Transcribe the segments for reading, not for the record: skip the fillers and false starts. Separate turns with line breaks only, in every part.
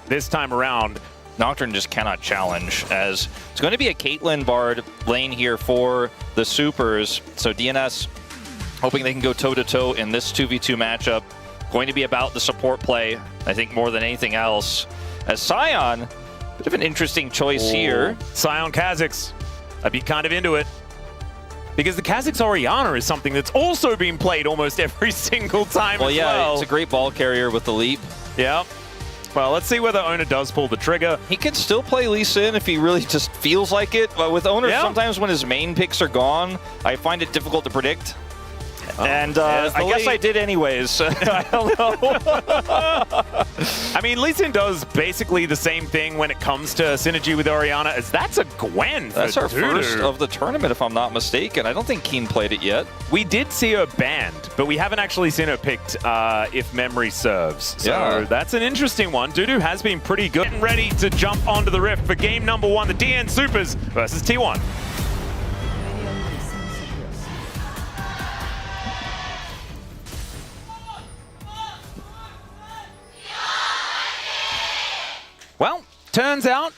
This time around,
Nocturne just cannot challenge, as it's going to be a Caitlyn Bard lane here for the Supers. So DNS hoping they can go toe-to-toe in this 2v2 matchup. Going to be about the support play, I think, more than anything else. As Sion, bit of an interesting choice here.
Sion Kha'Zix, I'd be kind of into it. Because the Kha'Zix Orianna is something that's also being played almost every single time as well.
It's a great ball carrier with the leap.
Yeah. Well, let's see whether Owner does pull the trigger.
He could still play Lee Sin if he really just feels like it. But with Owner, sometimes when his main picks are gone, I find it difficult to predict. And I guess I did anyways. I don't know.
I mean, Lee Sin does basically the same thing when it comes to synergy with Orianna, as that's a Gwen.
That's our first of the tournament, if I'm not mistaken. I don't think Keen played it yet.
We did see her banned, but we haven't actually seen her picked, if memory serves. So that's an interesting one. Dudu has been pretty good. Getting ready to jump onto the Rift for game number 1, the DN Supers versus T1. Well, turns out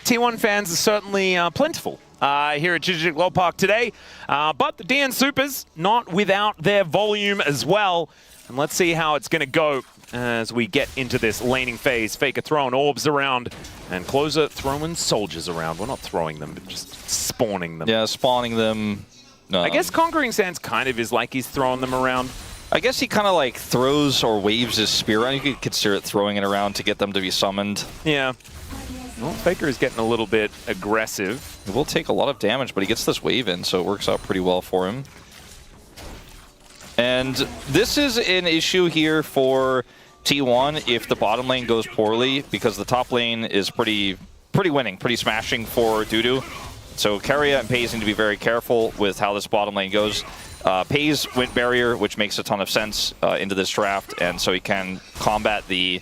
T1 fans are certainly plentiful here at Chichik Park today, but the DN Supers not without their volume as well. And let's see how it's going to go as we get into this laning phase. Faker throwing orbs around and Closer throwing soldiers around. We're not throwing them, but just spawning them.
Yeah, spawning them.
I guess Conquering Sands kind of is like he's throwing them around.
I guess he kind of like throws or waves his spear around. You could consider it throwing it around to get them to be summoned.
Yeah. Well, Faker is getting a little bit aggressive.
He will take a lot of damage, but he gets this wave in, so it works out pretty well for him. And this is an issue here for T1 if the bottom lane goes poorly, because the top lane is pretty winning, pretty smashing for Dudu. So Keria and Paze need to be very careful with how this bottom lane goes. Paze went barrier, which makes a ton of sense into this draft, and so he can combat the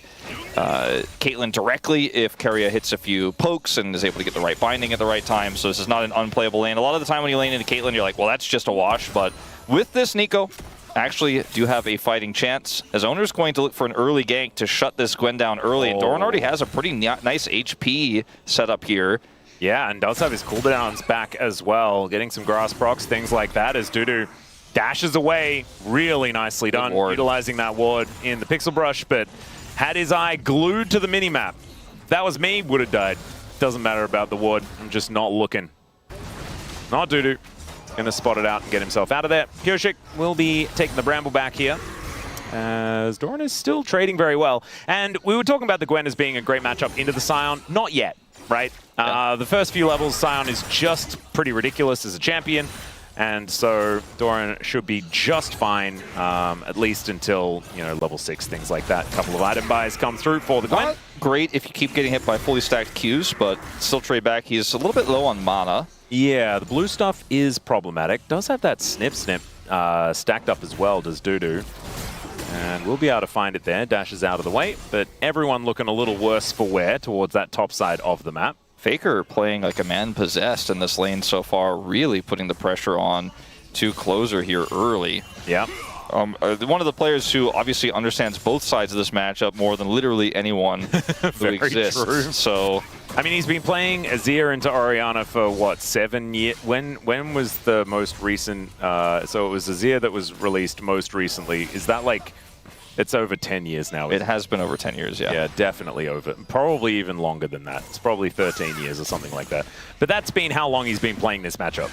Caitlyn directly if Keria hits a few pokes and is able to get the right binding at the right time. So this is not an unplayable lane. A lot of the time when you lane into Caitlyn, you're like, well, that's just a wash. But with this, Nico actually do have a fighting chance, as Owner's going to look for an early gank to shut this Gwen down early. And Doran already has a pretty nice HP setup here.
Yeah, and does have his cooldowns back as well. Getting some grass procs, things like that, as Dudu dashes away. Really nicely done, utilizing that ward in the Pixel Brush, but had his eye glued to the minimap. If that was me, would have died. Doesn't matter about the ward. I'm just not looking. Not Dudu. Gonna spot it out and get himself out of there. Pureshik will be taking the Bramble back here, as Doran is still trading very well. And we were talking about the Gwen as being a great matchup into the Sion. Not yet, right? Yeah. The first few levels, Sion is just pretty ridiculous as a champion. And so Doran should be just fine, at least until, you know, level 6, things like that. A couple of item buys come through for the Gwen.
Not great if you keep getting hit by fully stacked Qs, but still trade back. He's a little bit low on mana.
Yeah, the blue stuff is problematic. Does have that snip stacked up as well, does Dudu. And we'll be able to find it there. Dashes out of the way, but everyone looking a little worse for wear towards that top side of the map.
Faker playing like a man possessed in this lane so far, really putting the pressure on to Closer here early.
Yeah.
One of the players who obviously understands both sides of this matchup more than literally anyone who exists. True. So,
I mean, he's been playing Azir into Orianna for what, 7 years? When was the most recent? So it was Azir that was released most recently. Is that like? It's over 10 years now.
It has been over 10 years, yeah.
Yeah, definitely over. Probably even longer than that. It's probably 13 years or something like that. But that's been how long he's been playing this matchup.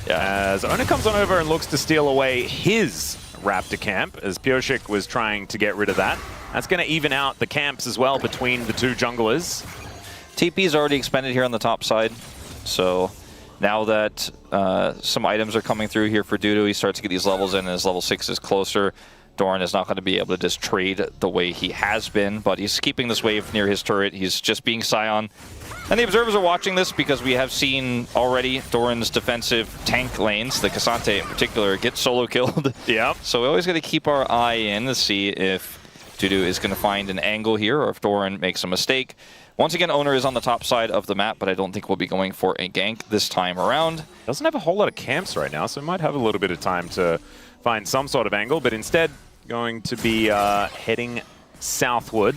Yeah. As Owner comes on over and looks to steal away his Raptor camp, as Pureshik was trying to get rid of that. That's going to even out the camps as well between the two junglers.
TP's already expended here on the top side. So now that some items are coming through here for Dudu, he starts to get these levels in, and his level 6 is closer. Doran is not going to be able to just trade the way he has been, but he's keeping this wave near his turret. He's just being Sion. And the observers are watching this because we have seen already Doran's defensive tank lanes, the Cassante in particular, get solo killed.
Yeah.
So we always got to keep our eye in to see if Dudu is going to find an angle here or if Doran makes a mistake. Once again, Owner is on the top side of the map, but I don't think we'll be going for a gank this time around.
Doesn't have a whole lot of camps right now, so we might have a little bit of time to find some sort of angle, but instead going to be heading southward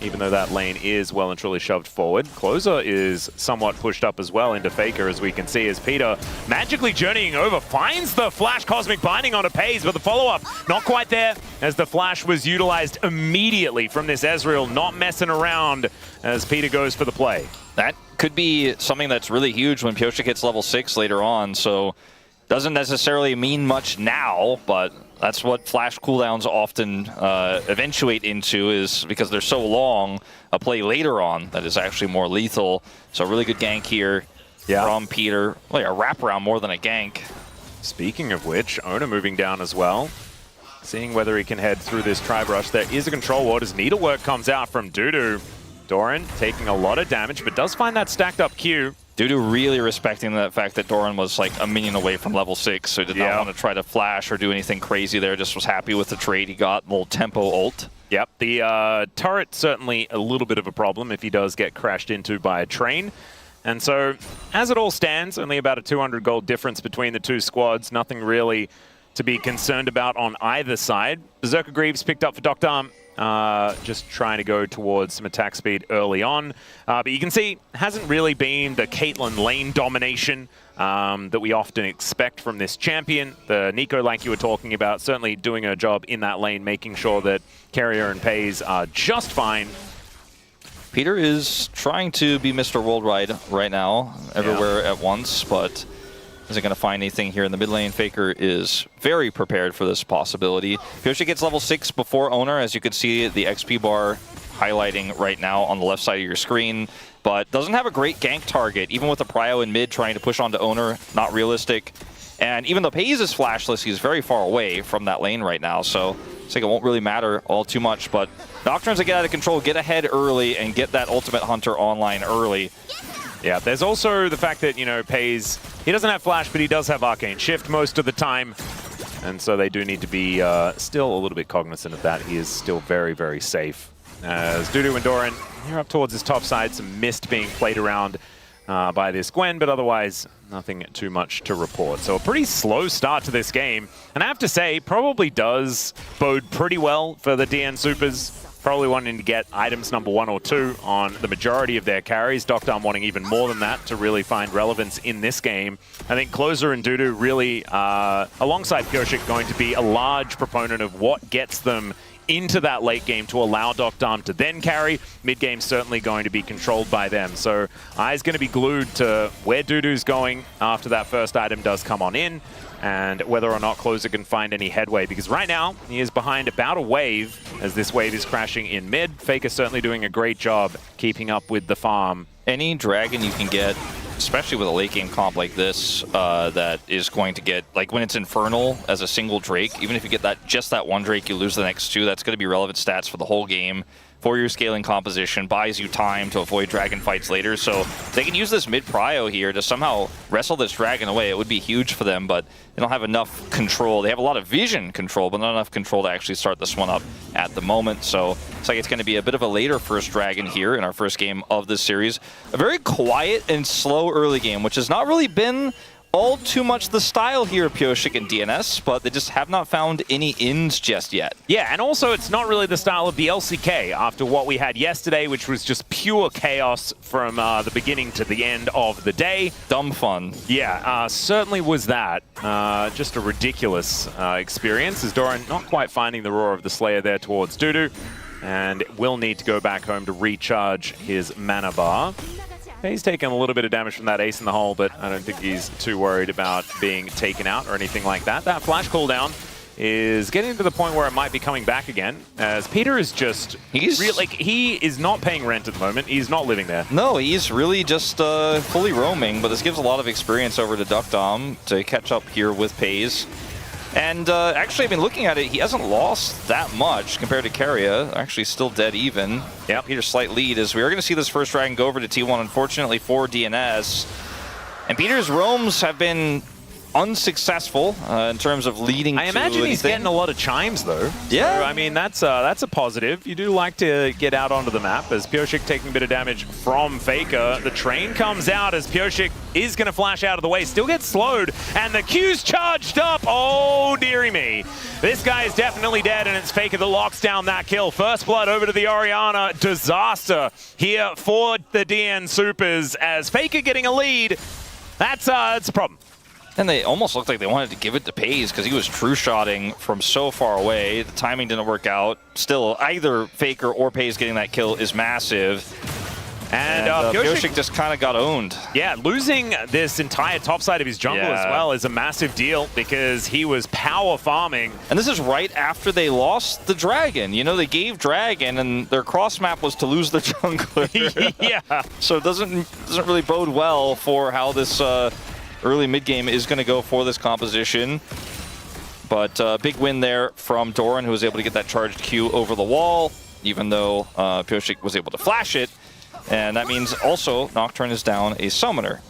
even though that lane is well and truly shoved forward. Closer is somewhat pushed up as well into Faker, as we can see, as Peter magically journeying over, finds the flash Cosmic Binding onto Pays, but the follow-up not quite there, as the flash was utilized immediately from this Ezreal, not messing around as Peter goes for the play.
That could be something that's really huge when Pyosik hits level 6 later on, so doesn't necessarily mean much now, but that's what flash cooldowns often eventuate into, is because they're so long, a play later on that is actually more lethal. So a really good gank here from Peter. Like a wraparound more than a gank.
Speaking of which, Ona moving down as well. Seeing whether he can head through this Tribe Rush. There is a control ward as Needlework comes out from Dudu. Doran taking a lot of damage, but does find that stacked up Q.
Dudu really respecting the fact that Doran was like a minion away from level 6, so he did not want to try to flash or do anything crazy there, just was happy with the trade he got, little tempo ult.
Yep, the turret certainly a little bit of a problem if he does get crashed into by a train. And so, as it all stands, only about a 200 gold difference between the two squads, nothing really to be concerned about on either side. Berserker Greaves picked up for Dr. Just trying to go towards some attack speed early on. But you can see, hasn't really been the Caitlyn lane domination that we often expect from this champion. The Nico, like you were talking about, certainly doing her job in that lane, making sure that Carrier and Pays are just fine.
Peter is trying to be Mr. Worldwide right now, everywhere at once, but isn't going to find anything here in the mid lane. Faker is very prepared for this possibility. Pyosik gets level 6 before Owner, as you can see the XP bar highlighting right now on the left side of your screen, but doesn't have a great gank target, even with the prio in mid trying to push onto Owner, not realistic. And even though Pays is flashless, he's very far away from that lane right now, so I think it won't really matter all too much, but Nocturnes to get out of control, get ahead early, and get that Ultimate Hunter online early.
Yeah, there's also the fact that, you know, Pays, he doesn't have Flash, but he does have Arcane Shift most of the time. And so they do need to be still a little bit cognizant of that. He is still very, very safe. As Dudu and Doran, here up towards his top side, some mist being played around by this Gwen, but otherwise nothing too much to report. So a pretty slow start to this game. And I have to say, probably does bode pretty well for the DN Supers. Probably wanting to get items number 1 or 2 on the majority of their carries. Dr. wanting even more than that to really find relevance in this game. I think Closer and Dudu really, alongside Pyosik, going to be a large proponent of what gets them into that late game to allow Dr. to then carry. Mid game certainly going to be controlled by them. So eyes going to be glued to where Dudu's going after that first item does come on in, and whether or not Closer can find any headway, because right now he is behind about a wave as this wave is crashing in mid. Faker certainly doing a great job keeping up with the farm.
Any dragon you can get, especially with a late game comp like this, that is going to get, like when it's Infernal as a single Drake, even if you get that just that one Drake, you lose the next 2, that's going to be relevant stats for the whole game. For your scaling composition, buys you time to avoid dragon fights later, so they can use this mid prio here to somehow wrestle this dragon away. It would be huge for them, but they don't have enough control. They have a lot of vision control, but not enough control to actually start this one up at the moment. So it's like it's going to be a bit of a later first dragon here in our first game of this series. A very quiet and slow early game, which has not really been all too much the style here of Pyosik and DNS, but they just have not found any ins just yet.
Yeah, and also it's not really the style of the LCK after what we had yesterday, which was just pure chaos from the beginning to the end of the day.
Dumb fun.
Yeah, certainly was that. Just a ridiculous experience, as Doran not quite finding the roar of the Slayer there towards Dudu, and will need to go back home to recharge his mana bar. He's taken a little bit of damage from that ace in the hole, but I don't think he's too worried about being taken out or anything like that. That flash cooldown is getting to the point where it might be coming back again, as Peter is just... he is not paying rent at the moment. He's not living there.
No, he's really just fully roaming, but this gives a lot of experience over to Duckdom to catch up here with Pays. And actually, I've been looking at it, he hasn't lost that much compared to Carrier. Actually, still dead even. Yeah, Peter's slight lead is we are going to see this first dragon go over to T1, unfortunately for DNS. And Peter's roams have been unsuccessful in terms of leading
I imagine he's getting a lot of chimes, though.
Yeah.
So, I mean, that's a positive. You do like to get out onto the map as Pyosik taking a bit of damage from Faker. The train comes out as Pyosik is going to flash out of the way, still gets slowed, and the Q's charged up. Oh, dearie me. This guy is definitely dead, and it's Faker that locks down that kill. First blood over to the Orianna. Disaster here for the DN Supers as Faker getting a lead. That's a problem.
And they almost looked like they wanted to give it to Pays because he was true-shotting from so far away. The timing didn't work out. Still, either Faker or Pays getting that kill is massive. And Pyosik just kind of got owned. Yeah, losing this entire top side of his jungle as well is a massive deal because he was power farming. And this is right after they lost the Dragon. You know, they gave Dragon and their cross map was to lose the jungler. Yeah. So it doesn't really bode well for how this early mid-game is going to go for this composition. But big win there from Doran, who was able to get that charged Q over the wall, even though Pyosik was able to flash it. And that means also Nocturne is down a summoner.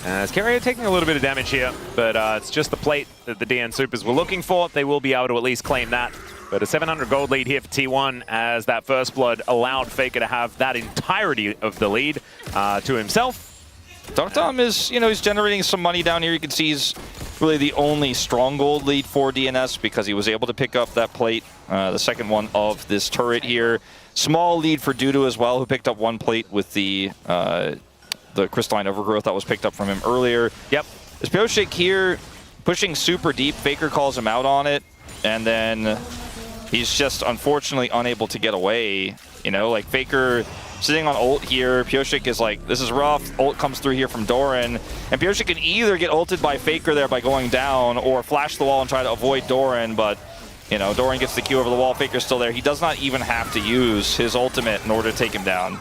As Carrier taking a little bit of damage here, but it's just the plate that the DN Supers were looking for. They will be able to at least claim that. But a 700 gold lead here for T1 as that first blood allowed Faker to have that entirety of the lead to himself.
Dr. is, you know, he's generating some money down here. You can see he's really the only strong gold lead for DNS because he was able to pick up that plate, the second one of this turret here. Small lead for Dudu as well, who picked up one plate with the crystalline overgrowth that was picked up from him earlier. Yep. As Pyosik here pushing super deep, Faker calls him out on it, and then he's just unfortunately unable to get away. You know, like Faker sitting on ult here, Pyosik is like, this is rough. Ult comes through here from Doran, and Pyosik can either get ulted by Faker there by going down or flash the wall and try to avoid Doran, but you know, Doran gets the Q over the wall, Faker's still there. He does not even have to use his ultimate in order to take him down.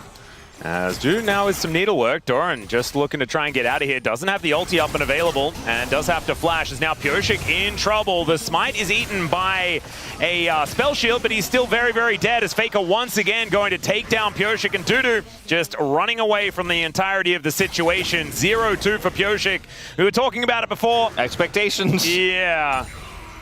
As Dudu now with some needlework, Doran just looking to try and get out of here. Doesn't have the ulti up and available, and does have to flash. Is now Pyosik in trouble. The smite is eaten by a spell shield, but he's still very, very dead as Faker once again going to take down Pyosik, and Dudu just running away from the entirety of the situation. 0-2 for Pyosik. We were talking about it before. Expectations. Yeah.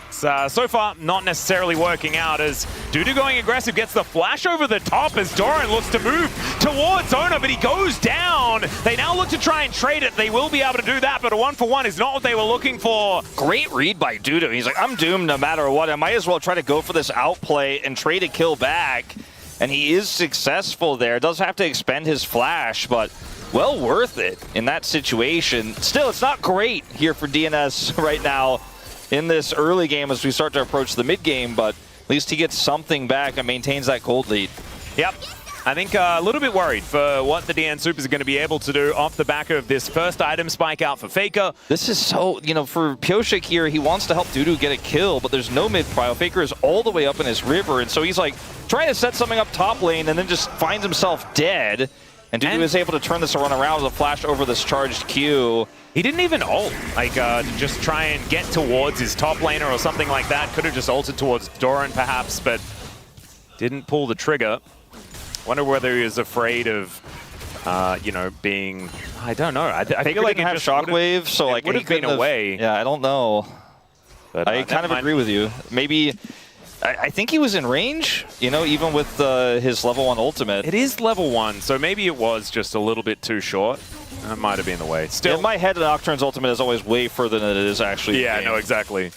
So far, not necessarily working out as Dudu going aggressive, gets the flash over the top as Doran looks to move towards Ona, but he goes down. They now look to try and trade it. They will be able to do that, but a 1-for-1 is not what they were looking for. Great read by Dudu. He's like, I'm doomed no matter what. I might as well try to go for this outplay and trade a kill back. And he is successful there. Does have to expend his flash, but well worth it in that situation. Still, it's not great here for DNS right now in this early game as we start to approach the mid-game, but at least he gets something back and maintains that gold lead. Yep. I think a little bit worried for what the DN Supers are going to be able to do off the back of this first item spike out for Faker. This is so, you know, for Pyosik here, he wants to help Dudu get a kill, but there's no mid-prio. Faker is all the way up in his river, and so he's like trying to set something up top lane and then just finds himself dead. And Dudu is able to turn this around with a flash over this charged Q. He didn't even ult, like just try and get towards his top laner or something like that. Could have just ulted towards Doran perhaps, but didn't pull the trigger. Wonder whether he was afraid of, you know, being, I don't know. I feel like it have shockwave, so like would have been away. Yeah, I don't know. But I kind of agree with you. Maybe. I think he was in range, you know, even with his level 1 ultimate. It is level 1, so maybe it was just a little bit too short. That might have been the way. Still, in my head, Nocturne's ultimate is always way further than it is actually. Yeah, no, exactly.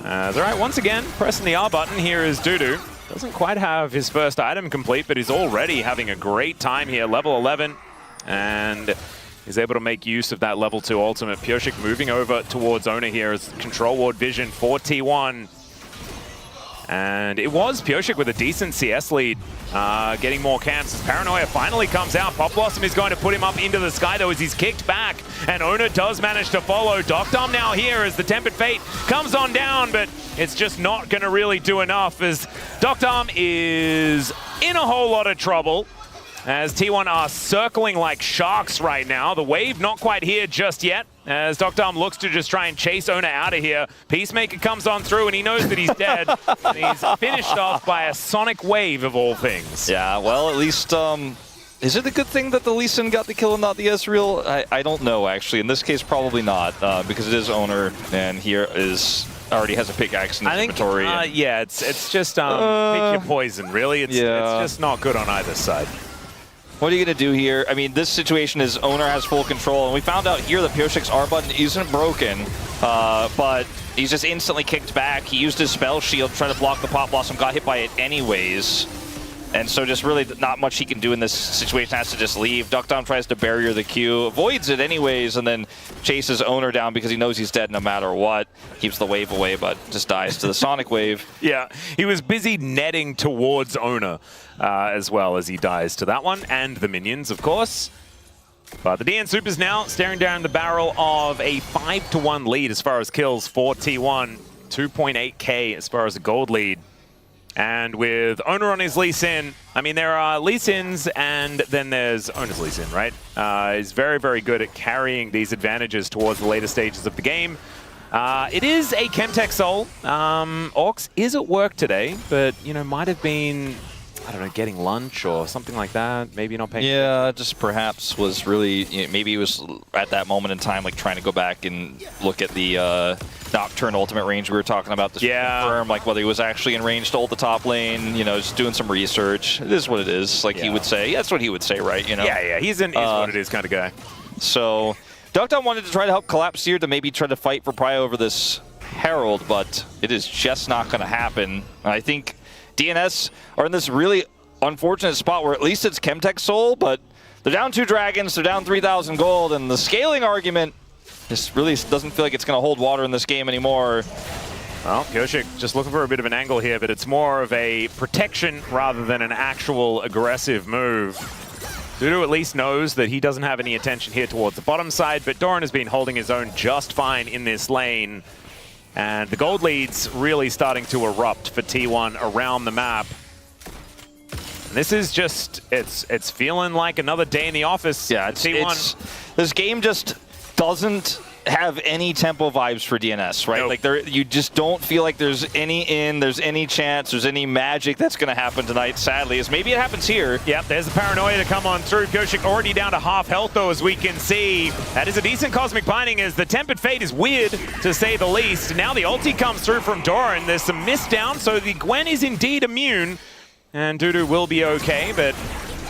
All right, once again, pressing the R button here is Dudu. Doesn't quite have his first item complete, but he's already having a great time here. Level 11, and is able to make use of that level 2 ultimate. Pyosik moving over towards Ona here as control ward vision for T1. And it was Pyosik with a decent CS lead, getting more camps as Paranoia finally comes out. Pop Blossom is going to put him up into the sky though as he's kicked back, and Ona does manage to follow. Dr. now here as the Tempered Fate comes on down, but it's just not going to really do enough as Dr. is in a whole lot of trouble. As T1 are circling like sharks right now. The wave not quite here just yet, as Dr. looks to just try and chase Ona out of here. Peacemaker comes on through and he knows that he's dead. And he's finished off by a sonic wave of all things. Yeah, well, at least Is it a good thing that the Lee Sin got the kill and not the Ezreal? I don't know, actually. In this case, probably not, because it is Owner, and he already has a pickaxe in his inventory.
Yeah, it's just pick your poison, really. It's just not good on either side.
What are you going to do here? I mean, this situation is Owner has full control, and we found out here that Pioshik's R button isn't broken, but he's just instantly kicked back. He used his spell shield to try to block the Pop Blossom, got hit by it anyways. And so just really not much he can do in this situation, has to just leave. Duckdown tries to barrier the Q, avoids it anyways, and then chases Owner down because he knows he's dead no matter what. Keeps the wave away, but just dies to the Sonic wave.
Yeah, he was busy netting towards Owner as well as he dies to that one, and the minions, of course. But the DN Supers now staring down the barrel of a 5-1 lead as far as kills for T1. 2.8k as far as a gold lead. And with Owner on his Lee Sin, I mean, there are Lee Sins and then there's Owner's Lee Sin, right? He's very, very good at carrying these advantages towards the later stages of the game. It is a Chemtech Soul. Orcs is at work today, but, you know, might have been, I don't know, getting lunch or something like that. Maybe not paying.
Yeah, just perhaps was really, you know, maybe he was at that moment in time, like trying to go back and look at the Nocturne ultimate range we were talking about this confirm, like whether he was actually in range to ult the top lane, you know, just doing some research. It is what it is, like he would say. Yeah, that's what he would say, right? You know?
Yeah, he's an what it is kind of guy.
So, Duckdown wanted to try to help Collapse here to maybe try to fight for Prio over this Herald, but it is just not going to happen. I think DNS are in this really unfortunate spot where at least it's Chemtech Soul, but they're down 2 dragons, they're down 3,000 gold, and the scaling argument just really doesn't feel like it's going to hold water in this game anymore.
Well, Pioshik just looking for a bit of an angle here, but it's more of a protection rather than an actual aggressive move. Dudu at least knows that he doesn't have any attention here towards the bottom side, but Doran has been holding his own just fine in this lane. And the gold lead's really starting to erupt for T1 around the map. And this is just, it's feeling like another day in the office.
Yeah, T1. This game just doesn't have any tempo vibes for DNS, right?
Nope.
Like you just don't feel like there's any chance, there's any magic that's going to happen tonight, sadly, as maybe it happens here.
Yep, there's the paranoia to come on through. Pioshik already down to half health, though, as we can see. That is a decent Cosmic Binding, as the Tempered Fate is weird, to say the least. Now the ulti comes through from Doran. There's some miss down, so the Gwen is indeed immune. And Dudu will be okay, but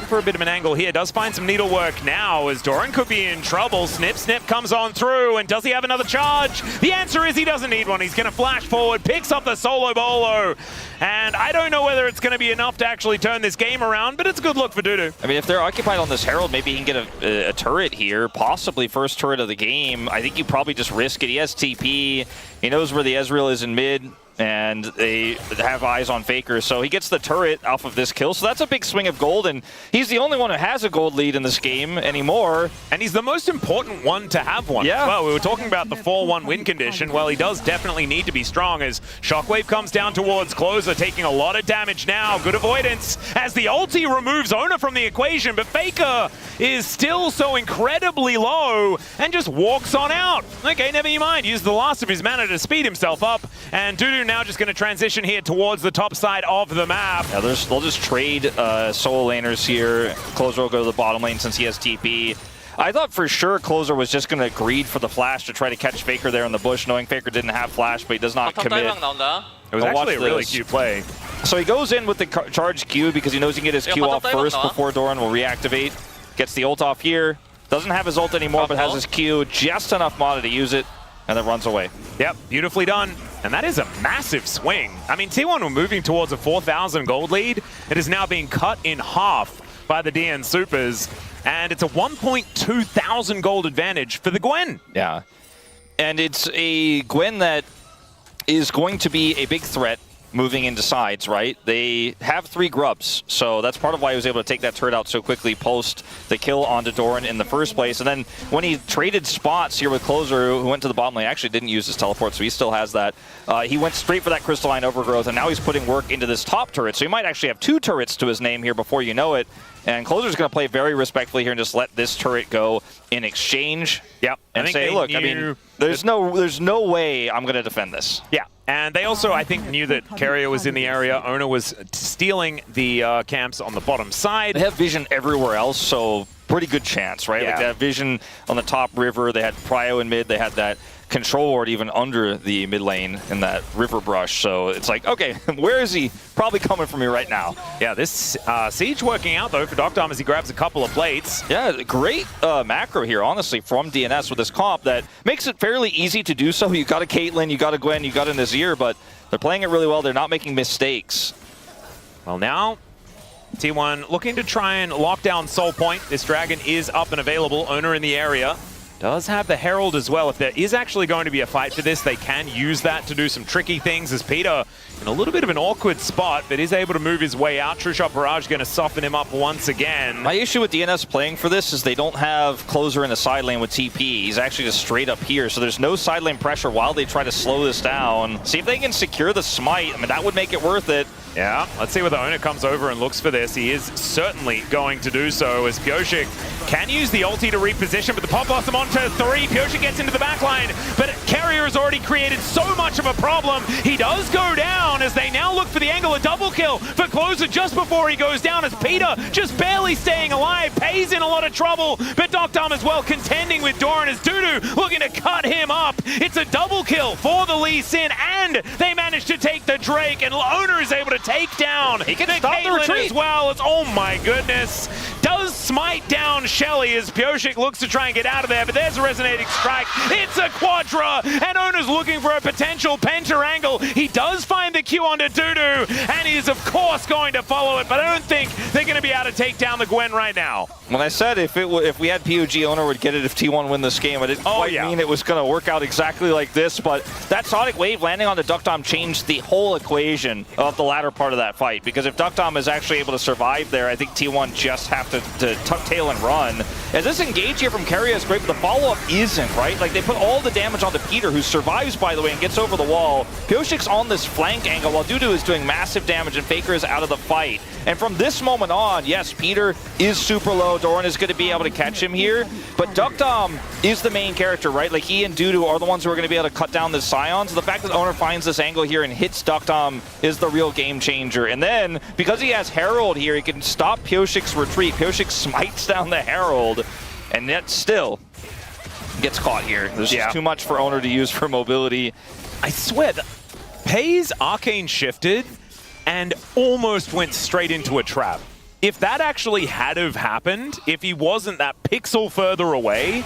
for a bit of an angle here. Does find some needlework now as Doran could be in trouble. Snip comes on through, and does he have another charge? The answer is he doesn't need one. He's going to flash forward, picks up the solo bolo, and I don't know whether it's going to be enough to actually turn this game around, but it's a good look for Dudu.
I mean, if they're occupied on this Herald, maybe he can get a turret here, possibly first turret of the game. I think you probably just risk it. He has TP. He knows where the Ezreal is in mid, and they have eyes on Faker, so he gets the turret off of this kill, so that's a big swing of gold, and he's the only one who has a gold lead in this game anymore.
And he's the most important one to have one.
Yeah.
Well, we were talking about the 4-1 win condition. Well, he does definitely need to be strong as Shockwave comes down towards Closer, taking a lot of damage now. Good avoidance as the ulti removes Owner from the equation, but Faker is still so incredibly low and just walks on out. Okay, never you mind. Used the last of his mana to speed himself up, and Dudu now just going to transition here towards the top side of the map.
Yeah, they'll just trade solo laners here. Closer will go to the bottom lane since he has TP. I thought for sure Closer was just going to greed for the flash to try to catch Faker there in the bush, knowing Faker didn't have flash, but he does not commit.
It was actually a really cute play.
So he goes in with the charged Q because he knows he can get his Q off first before Doran will reactivate. Gets the ult off here. Doesn't have his ult anymore, but has his Q, just enough mana to use it, and then runs away.
Yep, beautifully done. And that is a massive swing. I mean, T1 were moving towards a 4,000 gold lead. It is now being cut in half by the DN Supers. And it's a 1.2 thousand gold advantage for the Gwen.
Yeah. And it's a Gwen that is going to be a big threat moving into sides, right? They have 3 grubs, so that's part of why he was able to take that turret out so quickly post the kill onto Doran in the first place. And then when he traded spots here with Closer, who went to the bottom lane, actually didn't use his teleport, so he still has that. He went straight for that crystalline overgrowth, and now he's putting work into this top turret. So he might actually have 2 turrets to his name here before you know it. And Closer's going to play very respectfully here and just let this turret go in exchange.
Yep.
And say, look, I mean, There's no way I'm going to defend this.
Yeah, and they also, I think, knew that Carrier was in the area. Owner was stealing the camps on the bottom side.
They have vision everywhere else, so pretty good chance, right?
Yeah.
Like they have vision on the top river. They had Prio in mid. They had that control ward even under the mid lane in that river brush. So it's like, okay, where is he? Probably coming for me right now.
Yeah, this siege working out, though, for Doctom as he grabs a couple of plates.
Yeah, great macro here, honestly, from DNS with this comp that makes it fairly easy to do so. You got a Caitlyn, you got a Gwen, you got an Azir, but they're playing it really well. They're not making mistakes.
Well, now T1 looking to try and lock down Soul Point. This dragon is up and available. Owner in the area. Does have the Herald as well. If there is actually going to be a fight for this, they can use that to do some tricky things as Peter in a little bit of an awkward spot, but is able to move his way out. True Shot Barrage going to soften him up once again.
My issue with DNS playing for this is they don't have closer in the side lane with TP. He's actually just straight up here, so there's no side lane pressure while they try to slow this down. See if they can secure the smite. I mean, that would make it worth it.
Yeah, let's see whether Owner comes over and looks for this. He is certainly going to do so as Pyosik can use the ulti to reposition, but the pop blossom onto 3. Pyosik gets into the backline, but Carrier has already created so much of a problem. He does go down as they now look for the angle. A double kill for Closer just before he goes down as Peter just barely staying alive. Pays in a lot of trouble, but Doctom as well contending with Doran as Dudu looking to cut him up. It's a double kill for the Lee Sin, and they manage to take the Drake, and Owner is able to take down
he can
the
stop the
Caitlyn
retreat
as well. It's, oh my goodness. Does smite down Shelly as Pyosik looks to try and get out of there, but there's a resonating strike. It's a Quadra, and Owner's looking for a potential Penta angle. He does find the Q onto Dudu, and he is of course going to follow it, but I don't think they're going to be able to take down the Gwen right now.
When I said if we had PUG, Owner would get it if T1 win this game, I didn't quite mean it was going to work out exactly like this, but that Sonic Wave landing on the Doctom changed the whole equation of the latter part of that fight, because if Doctom is actually able to survive there, I think T1 just have to tuck tail and run. As this engage here from Carrier is great, but the follow-up isn't, right? Like, they put all the damage onto Peter, who survives, by the way, and gets over the wall. Pyosik's on this flank angle while Dudu is doing massive damage and Faker is out of the fight. And from this moment on, yes, Peter is super low. Doran is going to be able to catch him here, but Doctom is the main character, right? Like, he and Dudu are the ones who are going to be able to cut down the Scion. So the fact that Owner finds this angle here and hits Doctom is the real game changer. And then, because he has Herald here, he can stop Pyosik's retreat. Pyosik smites down the Herald, and yet still gets caught here. There's just too much for Owner to use for mobility.
I swear, Pei's Arcane shifted and almost went straight into a trap. If that actually had have happened, if he wasn't that pixel further away,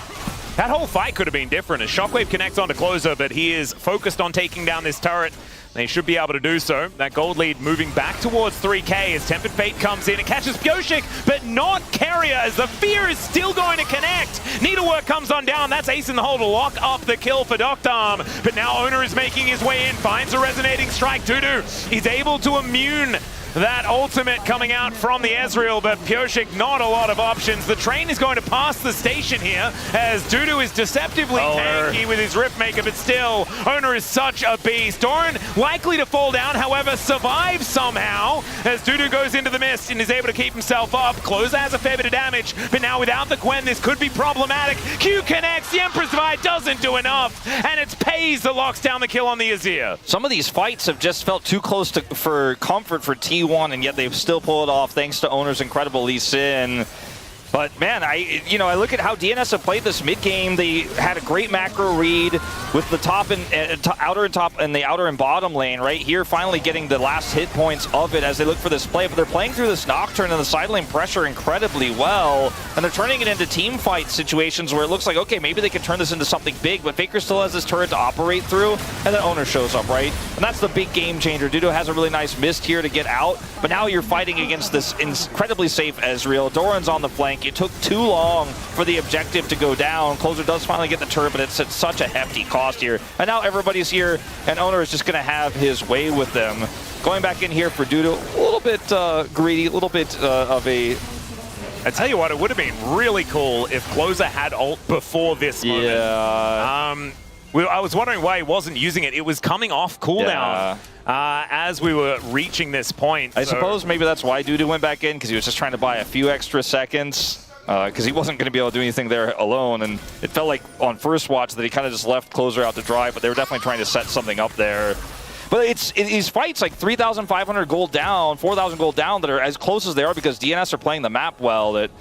that whole fight could have been different. As Shockwave connects onto Closer, but he is focused on taking down this turret. They should be able to do so. That gold lead moving back towards 3K as Tempered Fate comes in. It catches Pyosik, but not Carrier, as the fear is still going to connect. Needlework comes on down. That's Ace in the hole to lock up the kill for Doctom. But now Owner is making his way in, finds a resonating strike. Dudu, he's able to immune that ultimate coming out from the Ezreal, but Pyosik not a lot of options. The train is going to pass the station here as Dudu is deceptively tanky with his Riftmaker, but still, Owner is such a beast. Doran likely to fall down, however, survives somehow as Dudu goes into the mist and is able to keep himself up. Closer has a fair bit of damage, but now without the Gwen, this could be problematic. Q connects, the Emperor's Divide doesn't do enough, and it's Pei's that locks down the kill on the Azir.
Some of these fights have just felt too close for comfort for T1, and yet they still pull it off thanks to Owner's incredible Lee Sin. But man, I look at how DNS have played this mid game. They had a great macro read with the top and outer and top and the outer and bottom lane right here, finally getting the last hit points of it as they look for this play. But they're playing through this Nocturne and the side lane pressure incredibly well, and they're turning it into team fight situations where it looks like, okay, maybe they can turn this into something big. But Faker still has this turret to operate through, and then Owner shows up, right? And that's the big game changer. Dudu has a really nice mist here to get out, but now you're fighting against this incredibly safe Ezreal. Doran's on the flank. It took too long for the objective to go down. Closer does finally get the turret, but it's at such a hefty cost here. And now everybody's here, and Owner is just going to have his way with them. Going back in here for Dudu, a little bit greedy, a little bit of a...
I tell you what, it would have been really cool if Closer had ult before this moment.
Yeah.
I was wondering why he wasn't using it. It was coming off cooldown as we were reaching this point.
I suppose maybe that's why Dudu went back in, because he was just trying to buy a few extra seconds. because he wasn't going to be able to do anything there alone. And it felt like on first watch that he kind of just left Closer out to dry, but they were definitely trying to set something up there. But it's these fights like 3,500 gold down, 4,000 gold down that are as close as they are because DNS are playing the map well that,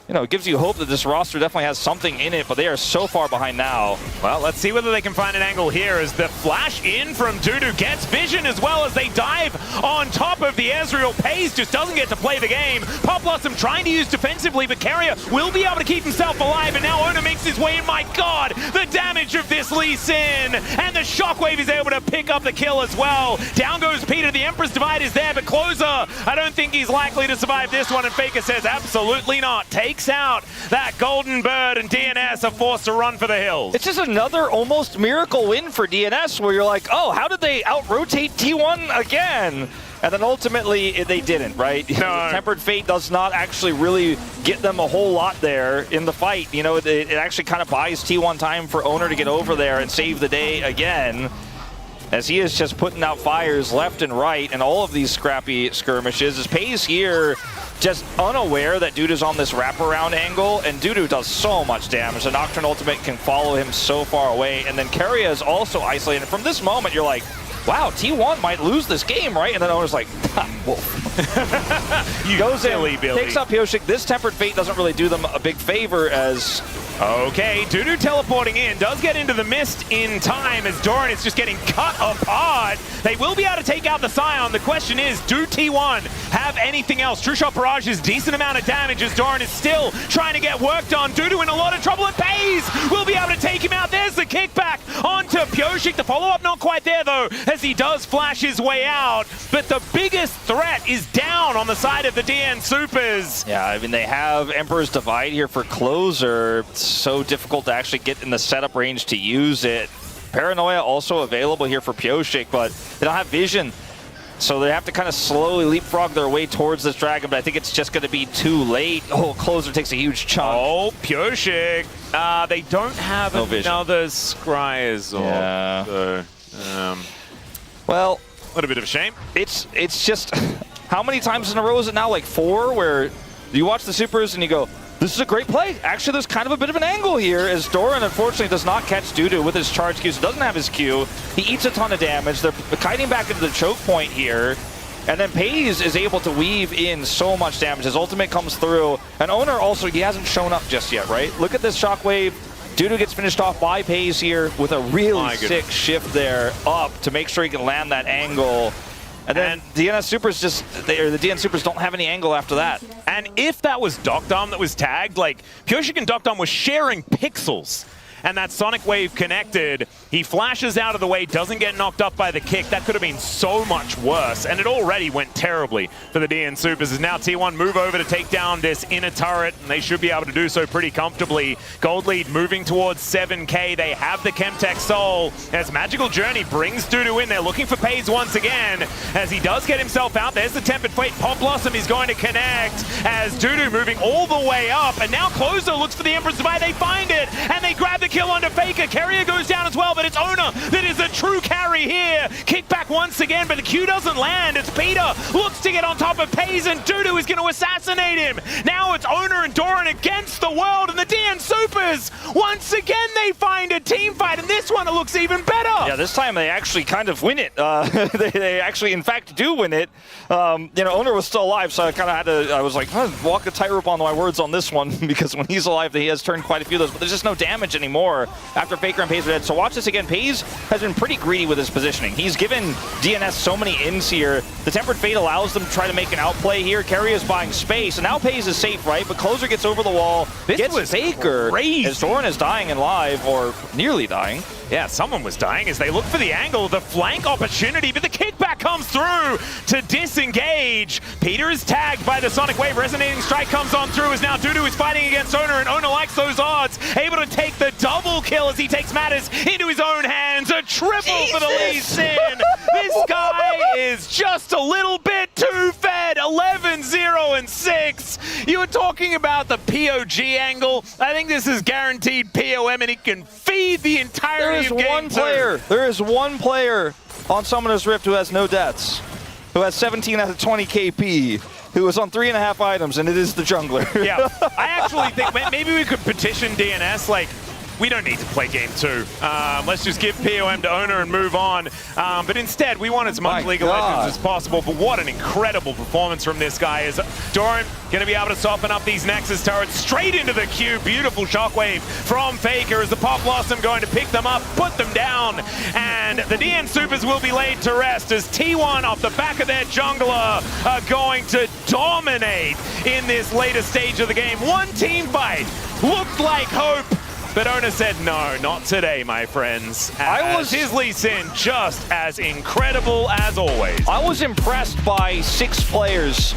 you know, it gives you hope that this roster definitely has something in it, but they are so far behind now.
Well, let's see whether they can find an angle here as the flash in from Dudu gets vision as well as they dive on top of the Ezreal. Pays just doesn't get to play the game. Pop Blossom trying to use defensively, but Carrier will be able to keep himself alive, and now Ona makes his way in. My God, the damage of this Lee Sin, and the Shockwave is able to pick up the kill as well. Down goes Peter, the Emperor's Divide is there, but Closer, I don't think he's likely to survive this one, and Faker says absolutely not. Takes out that Golden Bird, and DNS are forced to run for the hills.
It's just another almost miracle win for DNS where you're like, oh, how did they out-rotate T1 again? And then ultimately, they didn't, right? No. Tempered Fate does not actually really get them a whole lot there in the fight. You know, it actually kind of buys T1 time for Owner to get over there and save the day again, as he is just putting out fires left and right, and all of these scrappy skirmishes. As Pays here, just unaware that Dudu's on this wraparound angle, and Dudu does so much damage. The Nocturne ultimate can follow him so far away, and then Carrier is also isolated. From this moment, you're like, wow, T1 might lose this game, right? And then Owner's like, wolf.
You
goes
silly
in,
Billy.
takes up Pioshik. This Tempered Fate doesn't really do them a big favor as...
Okay, Dudu teleporting in, does get into the mist in time as Doran is just getting cut apart. They will be able to take out the Scion. The question is, do T1 have anything else? True Shot Barrage is decent amount of damage as Doran is still trying to get work done. Dudu in a lot of trouble, and Pays will be able to take him out. There's the kickback onto Pioshik. The follow-up not quite there though, as he does flash his way out. But the biggest threat is down on the side of the DN Supers.
Yeah, I mean, they have Emperor's Divide here for Closer. It's so difficult to actually get in the setup range to use it. Paranoia also available here for Pioshik, but they don't have vision. So they have to kind of slowly leapfrog their way towards this dragon, but I think it's just going to be too late. Oh, Closer takes a huge chunk.
Oh, Pioshik. They don't have another Scryers.
Yeah.
So,
well,
a little bit of a shame.
It's just, how many times in a row is it now? Like 4, where you watch the Supers and you go, this is a great play. Actually, there's kind of a bit of an angle here as Doran, unfortunately, does not catch Dudu with his charge Q, so doesn't have his Q. He eats a ton of damage. They're kiting back into the choke point here. And then Pays is able to weave in so much damage. His ultimate comes through. And Owner also, he hasn't shown up just yet, right? Look at this Shockwave. Dudu gets finished off by Pays here with a really sick shift there up to make sure he can land that angle. And then the DNS Supers the DN Supers don't have any angle after that.
And if that was Docdom that was tagged, like, Pioshik and Docdom was sharing pixels. And that Sonic Wave connected. He flashes out of the way, doesn't get knocked up by the kick. That could have been so much worse. And it already went terribly for the DN Supers. As now T1 move over to take down this inner turret, and they should be able to do so pretty comfortably. Gold lead moving towards 7K. They have the Chemtech Soul as Magical Journey brings Dudu in. They're looking for Pays once again as he does get himself out. There's the Tempered Fate. Pop Blossom is going to connect as Dudu moving all the way up. And now Closer looks for the Emperor's Divide. They find it, and they grab the kill onto Faker. Carrier goes down as well, but it's Owner that is a true carry here. Kickback once again, but the Q doesn't land. It's Peter looks to get on top of Pays, and Dudu is going to assassinate him. Now it's Owner and Doran against the world, and the DN Supers, once again, they find a team fight, and this one it looks even better.
Yeah, this time they actually kind of win it. They actually, in fact, do win it. You know, Owner was still alive, so I kind of had to, I was like, walk a tightrope on my words on this one, because when he's alive, he has turned quite a few of those, but there's just no damage anymore after Faker and Pays are dead. So watch this again. Pays has been pretty greedy with his positioning. He's given DNS so many ins here. The Tempered Fate allows them to try to make an outplay here. Carrier is buying space, and now Pays is safe, right? But Closer gets over the wall, gets Faker, as Doran is dying in live, or nearly dying.
Yeah, someone was dying as they look for the angle, the flank opportunity, but the kickback comes through to disengage. Peter is tagged by the Sonic Wave. Resonating Strike comes on through as now Dudu is fighting against Owner, and Owner likes those odds. Able to take the double kill as he takes matters into his own hands. A triple for the Lee Sin. This guy is just a little bit too fed. 11-0-6. You were talking about the POG angle. I think this is guaranteed POM, and he can feed the entirety of game 2.
There is one player on Summoner's Rift who has no deaths, who has 17 out of 20 KP. who was on 3.5 items, and it is the jungler.
Yeah, I actually think maybe we could petition DNS, like, we don't need to play game 2. Let's just give POM to owner and move on. But instead, we want as much League of Legends as possible. But what an incredible performance from this guy. Is Doran going to be able to soften up these Nexus turrets straight into the queue? Beautiful shockwave from Faker as the Pop Blossom going to pick them up, put them down. And the DN Supers will be laid to rest as T1 off the back of their jungler are going to dominate in this later stage of the game. One team fight looked like hope. But Ona said, no, not today, my friends. His Lee Sin just as incredible as always.
I was impressed by 6 players